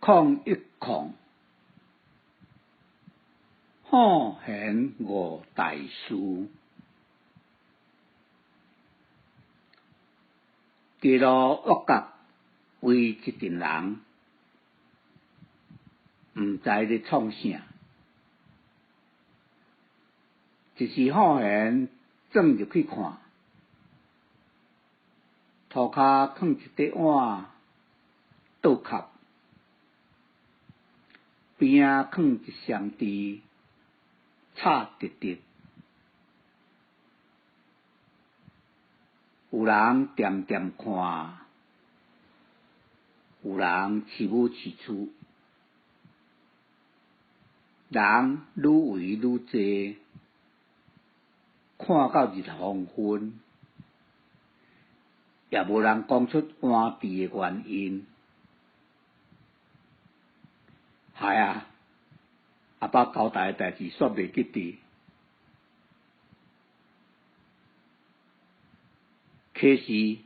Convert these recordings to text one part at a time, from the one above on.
010好贤五大事。地路恶角为一群人，毋知咧创啥，一时好闲转入去看，涂骹囥一块碗倒壳，边仔囥一双箸，插直直。有人点点看，有人饲母饲厝，人愈围愈侪，看到日黄昏，也无人讲出换池的原因。害啊！阿爸交代的代志煞袂记得。可是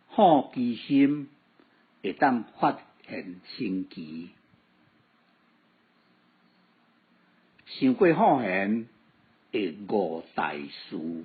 好奇心会当发现神奇，想过好闲的五大事。